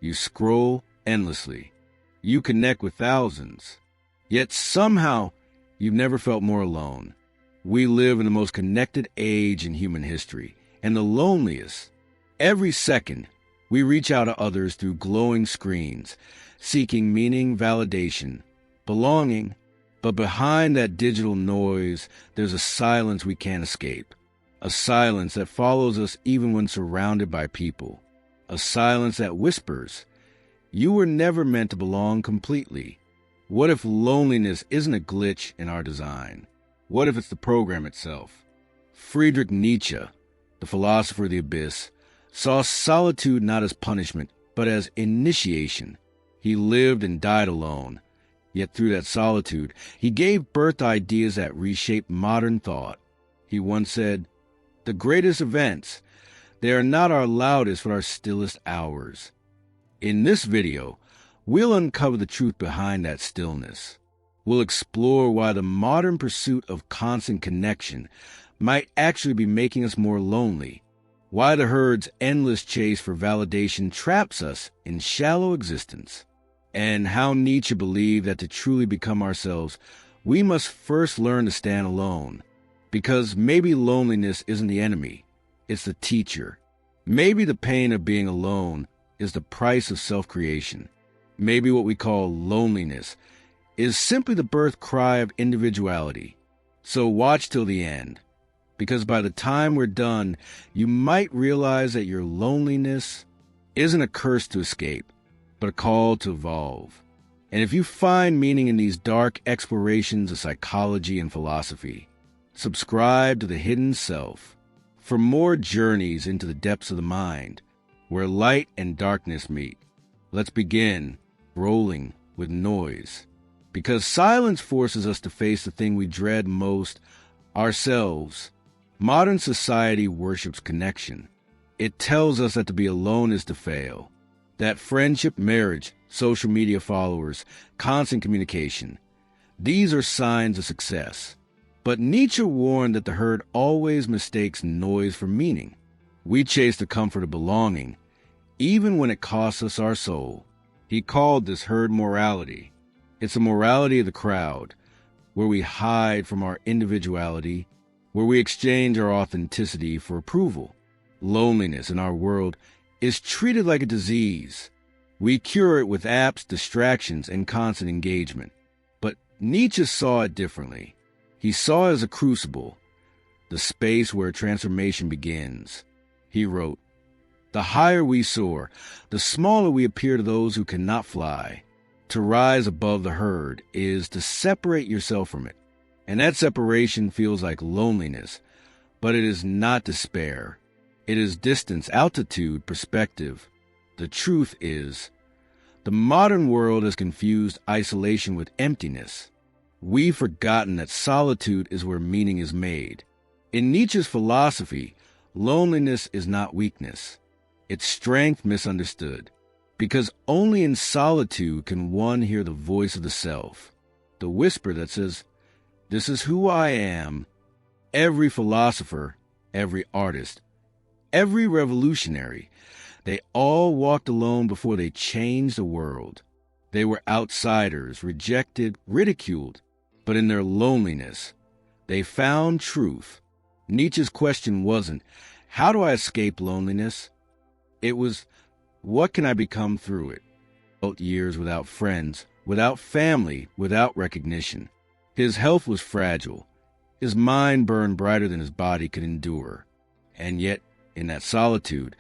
You scroll endlessly. You connect with thousands. Yet somehow, you've never felt more alone. We live in the most connected age in human history, and the loneliest. Every second, we reach out to others through glowing screens, seeking meaning, validation, belonging. But behind that digital noise, there's a silence we can't escape. A silence that follows us even when surrounded by people. A silence that whispers, "You were never meant to belong completely." What if loneliness isn't a glitch in our design? What if it's the program itself? Friedrich Nietzsche, the philosopher of the abyss, saw solitude not as punishment, but as initiation. He lived and died alone. Yet through that solitude, he gave birth to ideas that reshaped modern thought. He once said, "The greatest events, they are not our loudest but our stillest hours." In this video, we'll uncover the truth behind that stillness. We'll explore why the modern pursuit of constant connection might actually be making us more lonely, why the herd's endless chase for validation traps us in shallow existence, and how Nietzsche believed that to truly become ourselves, we must first learn to stand alone. Because maybe loneliness isn't the enemy, it's the teacher. Maybe the pain of being alone is the price of self-creation. Maybe what we call loneliness is simply the birth cry of individuality. So watch till the end, because by the time we're done, you might realize that your loneliness isn't a curse to escape, but a call to evolve. And if you find meaning in these dark explorations of psychology and philosophy, subscribe to The Hidden Self for more journeys into the depths of the mind, where light and darkness meet. Let's begin rolling with noise. Because silence forces us to face the thing we dread most, ourselves. Modern society worships connection. It tells us that to be alone is to fail. That friendship, marriage, social media followers, constant communication, these are signs of success. But Nietzsche warned that the herd always mistakes noise for meaning. We chase the comfort of belonging, even when it costs us our soul. He called this herd morality. It's a morality of the crowd, where we hide from our individuality, where we exchange our authenticity for approval. Loneliness in our world is treated like a disease. We cure it with apps, distractions, and constant engagement. But Nietzsche saw it differently. He saw it as a crucible, the space where transformation begins. He wrote, "The higher we soar, the smaller we appear to those who cannot fly. To rise above the herd is to separate yourself from it. And that separation feels like loneliness, but it is not despair. It is distance, altitude, perspective. The truth is, the modern world has confused isolation with emptiness. We've forgotten that solitude is where meaning is made. In Nietzsche's philosophy, loneliness is not weakness. It's strength misunderstood. Because only in solitude can one hear the voice of the self, the whisper that says, 'This is who I am.' Every philosopher, every artist, every revolutionary, they all walked alone before they changed the world. They were outsiders, rejected, ridiculed, but in their loneliness, they found truth. Nietzsche's question wasn't, 'How do I escape loneliness?' It was, 'What can I become through it?' Years without friends, without family, without recognition. His health was fragile. His mind burned brighter than his body could endure. And yet, in that solitude,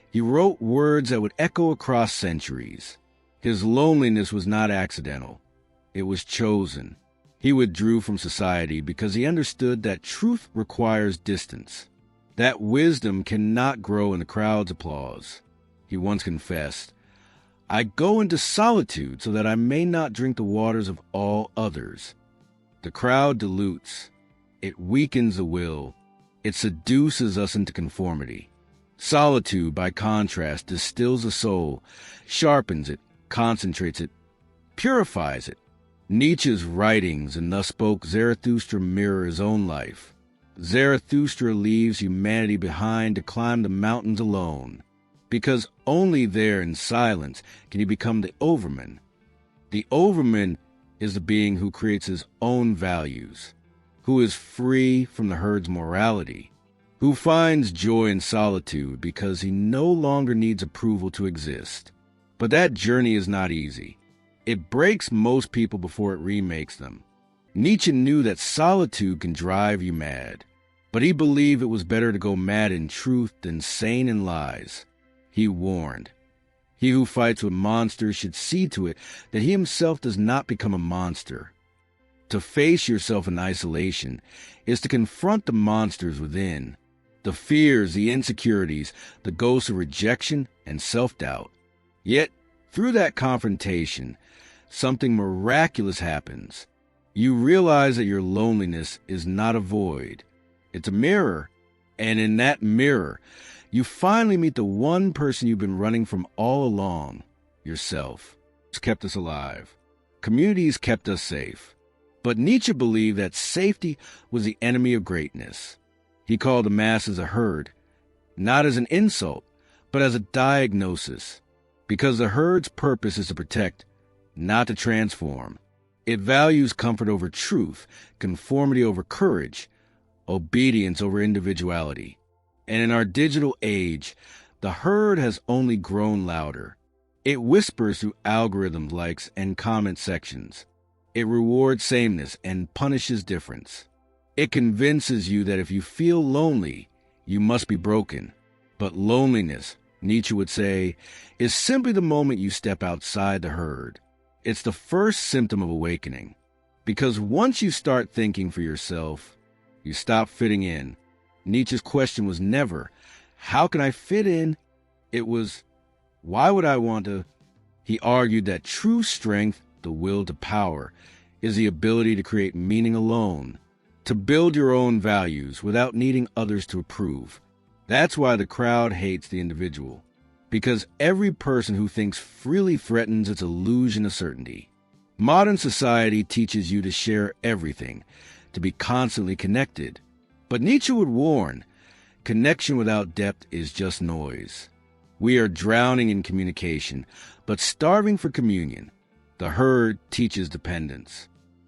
he wrote words that would echo across centuries. His loneliness was not accidental. It was chosen. He withdrew from society because he understood that truth requires distance, that wisdom cannot grow in the crowd's applause. He once confessed, "I go into solitude so that I may not drink the waters of all others." The crowd dilutes. It weakens the will. It seduces us into conformity. Solitude, by contrast, distills the soul, sharpens it, concentrates it, purifies it. Nietzsche's writings, and thus spoke Zarathustra, mirror his own life. Zarathustra leaves humanity behind to climb the mountains alone. because only there in silence can you become the overman. The overman is the being who creates his own values, who is free from the herd's morality, who finds joy in solitude because he no longer needs approval to exist. But that journey is not easy. It breaks most people before it remakes them. Nietzsche knew that solitude can drive you mad, but he believed it was better to go mad in truth than sane in lies. He warned, he who fights with monsters should see to it that he himself does not become a monster. To face yourself in isolation is to confront the monsters within, the fears, the insecurities, the ghosts of rejection and self-doubt. Yet, through that confrontation, something miraculous happens. You realize that your loneliness is not a void. It's a mirror, and in that mirror, you finally meet the one person you've been running from all along, yourself. It's kept us alive. Communities kept us safe. But Nietzsche believed that safety was the enemy of greatness. He called the masses a herd, not as an insult, but as a diagnosis, because the herd's purpose is to protect, not to transform. It values comfort over truth, conformity over courage, obedience over individuality. And in our digital age, the herd has only grown louder. It whispers through algorithm likes and comment sections. It rewards sameness and punishes difference. It convinces you that if you feel lonely, you must be broken. But loneliness, Nietzsche would say, is simply the moment you step outside the herd. It's the first symptom of awakening. Because once you start thinking for yourself, you stop fitting in. Nietzsche's question was never, how can I fit in? It was, why would I want to? He argued that true strength, the will to power, is the ability to create meaning alone, to build your own values without needing others to approve. That's why the crowd hates the individual, because every person who thinks freely threatens its illusion of certainty. Modern society teaches you to share everything, to be constantly connected. But Nietzsche would warn, connection without depth is just noise. We are drowning in communication, but starving for communion. The herd teaches dependence.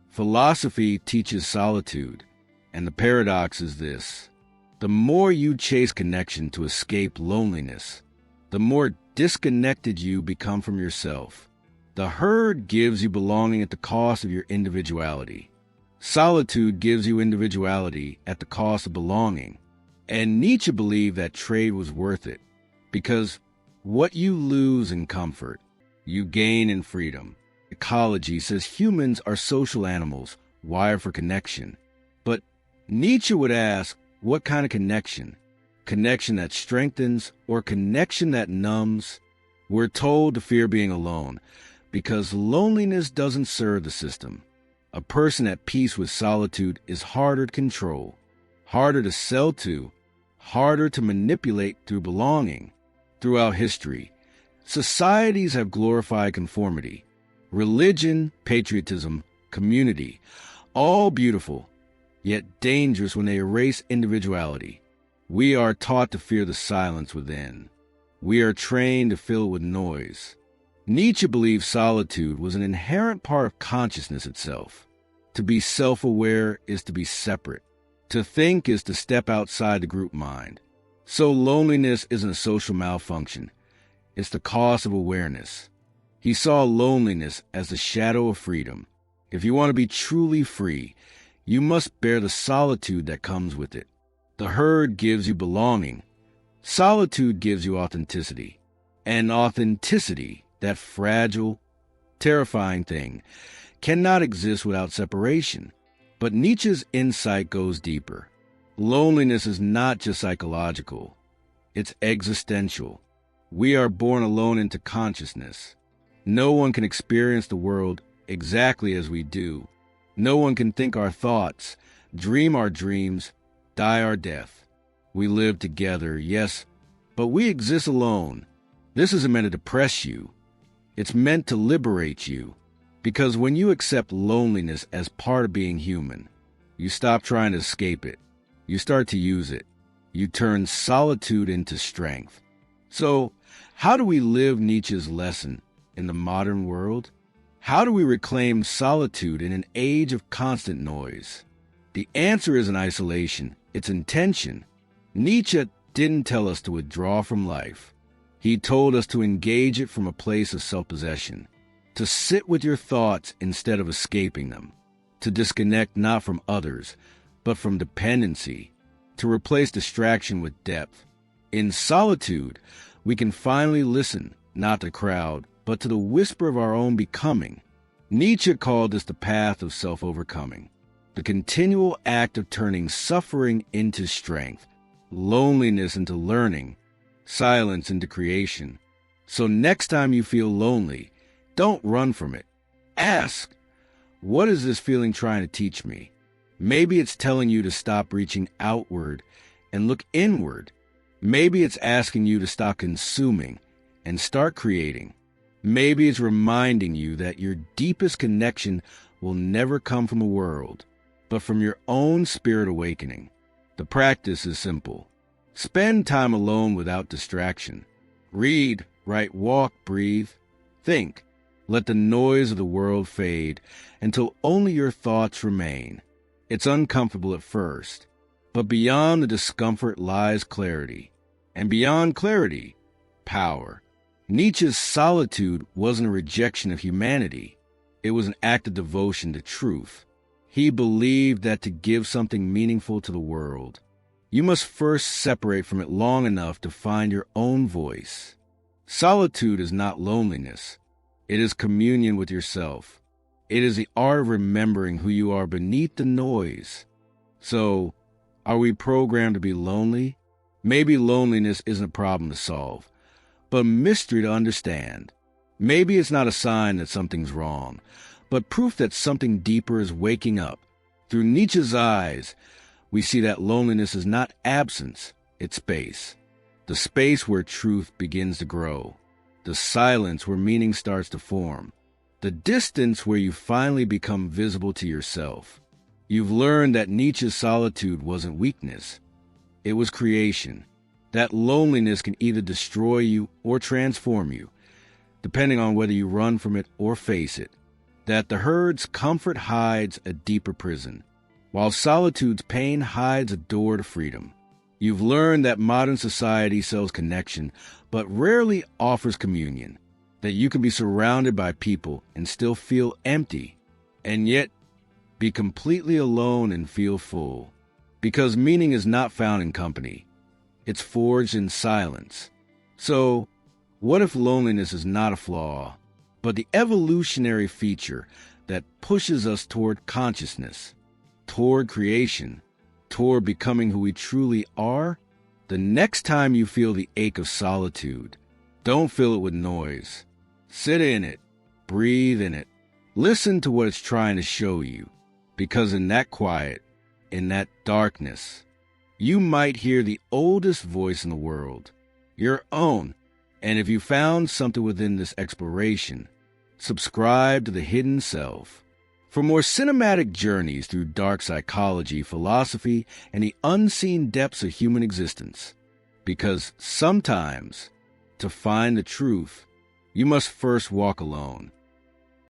Philosophy teaches solitude. And the paradox is this: the more you chase connection to escape loneliness, the more disconnected you become from yourself. The herd gives you belonging at the cost of your individuality. Solitude gives you individuality at the cost of belonging. And Nietzsche believed that trade was worth it, because what you lose in comfort, you gain in freedom. Ecology says humans are social animals, wired for connection. But Nietzsche would ask, what kind of connection? Connection that strengthens or connection that numbs? We're told to fear being alone, because loneliness doesn't serve the system. A person at peace with solitude is harder to control, harder to sell to, harder to manipulate through belonging. Throughout history, societies have glorified conformity. Religion, patriotism, community, all beautiful, yet dangerous when they erase individuality. We are taught to fear the silence within. We are trained to fill it with noise. Nietzsche believed solitude was an inherent part of consciousness itself. To be self-aware is to be separate. To think is to step outside the group mind. So loneliness isn't a social malfunction. It's the cost of awareness. He saw loneliness as the shadow of freedom. If you want to be truly free, you must bear the solitude that comes with it. The herd gives you belonging. Solitude gives you authenticity. And authenticity, that fragile, terrifying thing, cannot exist without separation. But Nietzsche's insight goes deeper. Loneliness is not just psychological. It's existential. We are born alone into consciousness. No one can experience the world exactly as we do. No one can think our thoughts, dream our dreams, die our death. We live together, yes, but we exist alone. This isn't meant to depress you. It's meant to liberate you. Because when you accept loneliness as part of being human, you stop trying to escape it. You start to use it. You turn solitude into strength. So, how do we live Nietzsche's lesson in the modern world? How do we reclaim solitude in an age of constant noise? The answer isn't isolation, it's intention. Nietzsche didn't tell us to withdraw from life. He told us to engage it from a place of self-possession, to sit with your thoughts instead of escaping them, to disconnect not from others, but from dependency, to replace distraction with depth. In solitude, we can finally listen, not to the crowd, but to the whisper of our own becoming. Nietzsche called this the path of self-overcoming, the continual act of turning suffering into strength, loneliness into learning, silence into creation. So next time you feel lonely, don't run from it. Ask, what is this feeling trying to teach me? Maybe it's telling you to stop reaching outward and look inward. Maybe it's asking you to stop consuming and start creating. Maybe it's reminding you that your deepest connection will never come from a world, but from your own spirit awakening. The practice is simple. Spend time alone without distraction. Read, write, walk, breathe, think. Let the noise of the world fade until only your thoughts remain. It's uncomfortable at first, but beyond the discomfort lies clarity, and beyond clarity, power. Nietzsche's solitude wasn't a rejection of humanity. It was an act of devotion to truth. He believed that to give something meaningful to the world, you must first separate from it long enough to find your own voice. Solitude is not loneliness. It is communion with yourself. It is the art of remembering who you are beneath the noise. So, are we programmed to be lonely? Maybe loneliness isn't a problem to solve, but a mystery to understand. Maybe it's not a sign that something's wrong, but proof that something deeper is waking up. Through Nietzsche's eyes, we see that loneliness is not absence, it's space. The space where truth begins to grow. The silence where meaning starts to form. The distance where you finally become visible to yourself. You've learned that Nietzsche's solitude wasn't weakness. It was creation. That loneliness can either destroy you or transform you, depending on whether you run from it or face it. That the herd's comfort hides a deeper prison, while solitude's pain hides a door to freedom. You've learned that modern society sells connection, but rarely offers communion. That you can be surrounded by people and still feel empty, and yet be completely alone and feel full. Because meaning is not found in company. It's forged in silence. So, what if loneliness is not a flaw, but the evolutionary feature that pushes us toward consciousness, toward creation, toward becoming who we truly are? The next time you feel the ache of solitude, don't fill it with noise. Sit in it. Breathe in it. Listen to what it's trying to show you, because in that quiet, in that darkness, you might hear the oldest voice in the world, your own. And if you found something within this exploration, subscribe to the Hidden Self. For more cinematic journeys through dark psychology, philosophy, and the unseen depths of human existence. Because sometimes, to find the truth, you must first walk alone.